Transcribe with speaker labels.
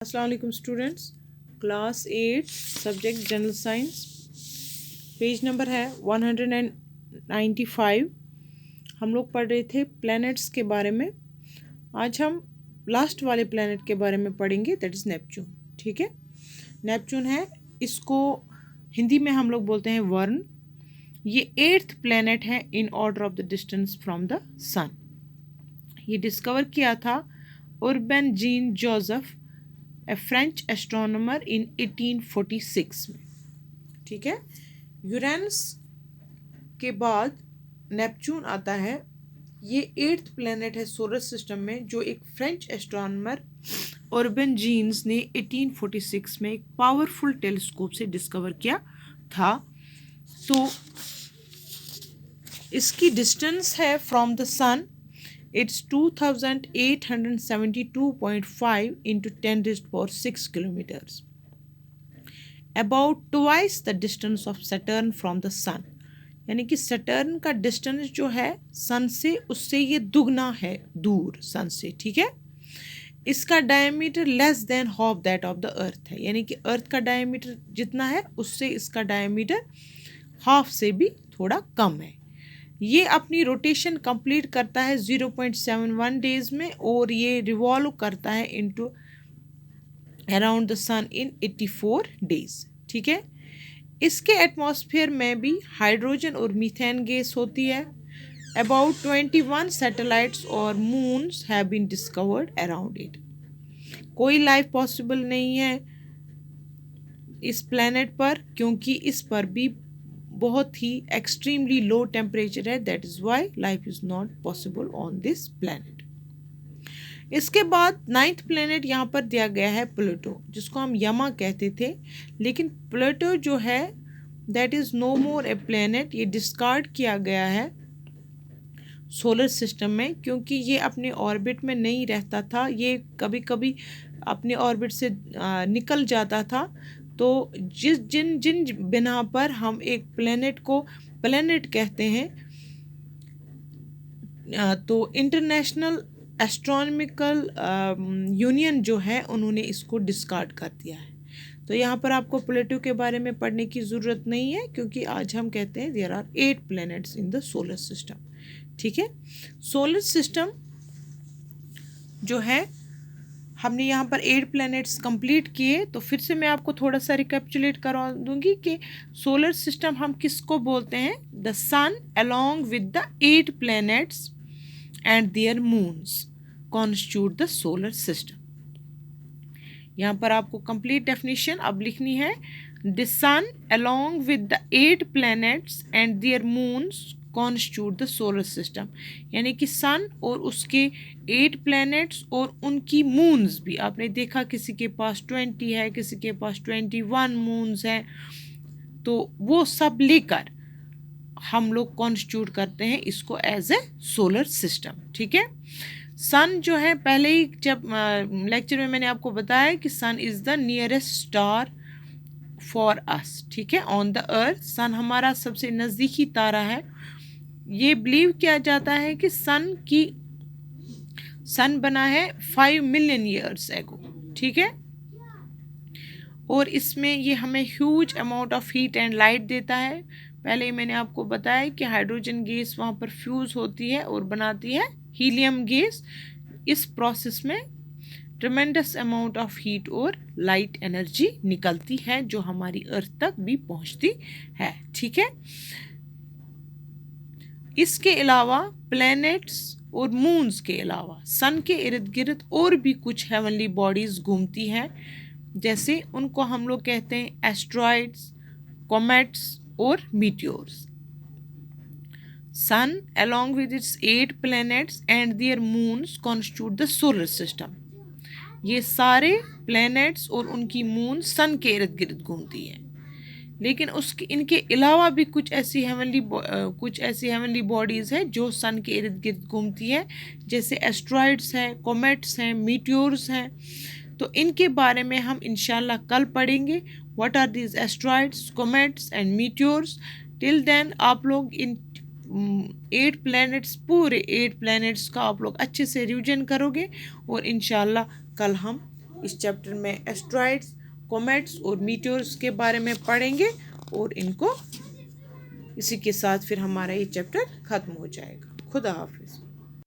Speaker 1: अस्सलाम वालेकुम students, class 8 subject general science, page number है 195। हम लोग पढ़ रहे थे प्लैनेट्स के बारे में। आज हम लास्ट वाले प्लैनेट के बारे में पढ़ेंगे, दैट इज़ नेपच्यून। ठीक है, नेपच्यून है, इसको हिंदी में हम लोग बोलते हैं वर्ण। ये 8th प्लैनेट है in order of the distance from the sun. ये डिस्कवर किया था Urbain Jean Joseph, a French astronomer, in 1846 में। ठीक है, यूरेनस के बाद नेपच्यून आता है। ये 8th प्लैनेट है सोलर सिस्टम में, जो एक फ्रेंच एस्ट्रोनॉमर उर्बन जीन्स ने 1846 में एक पावरफुल टेलीस्कोप से डिस्कवर किया था। तो इसकी डिस्टेंस है from the sun, it's 2872.5 into 10 raised to power 6 kilometers, about twice the distance of Saturn from the sun। यानी कि सटर्न का डिस्टेंस जो है सन से, उससे ये दुगना है दूर सन से। ठीक है, इसका diameter less than half that of the earth है, यानी कि अर्थ का डायमीटर जितना है उससे इसका डायमीटर हाफ से भी थोड़ा कम है। ये अपनी रोटेशन कंप्लीट करता है 0.71 डेज में, और ये रिवॉल्व करता है into around the sun in 84 days. ठीक है, इसके एटमॉस्फेयर में भी हाइड्रोजन और मीथेन गैस होती है। अबाउट 21 सैटेलाइट्स और moons have been discovered around it. कोई लाइफ पॉसिबल नहीं है इस प्लैनेट पर, क्योंकि इस पर भी बहुत ही एक्सट्रीमली लो टेम्परेचर है, that is why life is not possible on this planet. इसके बाद 9th प्लैनेट यहाँ पर दिया गया है प्लूटो, जिसको हम यमा कहते थे, लेकिन प्लूटो जो है that is no more a planet. ये डिस्कार्ड किया गया है सोलर सिस्टम में, क्योंकि ये अपने ऑर्बिट में नहीं रहता था, ये कभी कभी अपने ऑर्बिट से निकल जाता था। तो जिन जिन बिना पर हम एक प्लैनेट को प्लैनेट कहते हैं, तो इंटरनेशनल एस्ट्रोनॉमिकल यूनियन जो है उन्होंने इसको डिस्कार्ड कर दिया है। तो यहाँ पर आपको प्लूटो के बारे में पढ़ने की ज़रूरत नहीं है, क्योंकि आज हम कहते हैं there are 8 planets in the solar system. ठीक है, सोलर सिस्टम जो है, हमने यहाँ पर 8 प्लैनेट्स कंप्लीट किए। तो फिर से मैं आपको थोड़ा सा रिकैप्चुलेट करवा दूंगी कि सोलर सिस्टम हम किसको बोलते हैं। The sun along with the 8 planets and their moons constitute the solar system. यहाँ पर आपको कंप्लीट डेफिनेशन अब लिखनी है। The sun along with the 8 planets and their moons constitute the solar system, यानी कि सन और उसके 8 प्लैनेट्स और उनकी मून्स भी। आपने देखा किसी के पास 20 है, किसी के पास 21 मून्स हैं, तो वो सब लेकर हम लोग कॉन्स्टिट्यूट करते हैं इसको एज ए सोलर सिस्टम। ठीक है, सन जो है, पहले ही जब लेक्चर में मैंने आपको बताया कि sun is the nearest star for us. ठीक है, ऑन द अर्थ सन हमारा सबसे नज़दीकी तारा है। ये बिलीव किया जाता है कि सन बना है 5 मिलियन ईयर्स एगो। ठीक है, और इसमें ये हमें huge amount of heat and light देता है। पहले ही मैंने आपको बताया कि हाइड्रोजन गैस वहाँ पर फ्यूज़ होती है और बनाती है हीलियम गैस। इस प्रोसेस में ट्रेमेंडस अमाउंट ऑफ हीट और लाइट एनर्जी निकलती है, जो हमारी अर्थ तक भी पहुँचती है। ठीक है, इसके अलावा प्लैनेट्स और मून्स के अलावा सन के इर्द गिर्द और भी कुछ हेवनली बॉडीज़ घूमती हैं, जैसे उनको हम लोग कहते हैं एस्ट्रॉइड्स, कॉमेट्स और meteors. Sun along with its 8 planets and their moons constitute the solar system। ये सारे प्लैनेट्स और उनकी मून सन के इर्द गिर्द घूमती हैं, लेकिन उसके इनके अलावा भी कुछ ऐसी हेवनली बॉडीज़ हैं जो सन के इर्द गिर्द घूमती हैं, जैसे एस्ट्रॉइड्स हैं, कॉमेट्स हैं, मीटियोर्स हैं। तो इनके बारे में हम इंशाल्लाह कल पढ़ेंगे। What are these asteroids, comets and meteors. Till then आप लोग इन 8 प्लैनेट्स, पूरे 8 प्लैनेट्स का आप लोग अच्छे से रिवीजन करोगे, और इंशाल्लाह कल हम इस चैप्टर में एस्ट्रॉइड्स, कॉमेट्स और मीटियोर्स के बारे में पढ़ेंगे और इनको इसी के साथ फिर हमारा ये चैप्टर ख़त्म हो जाएगा। खुदा हाफिज़।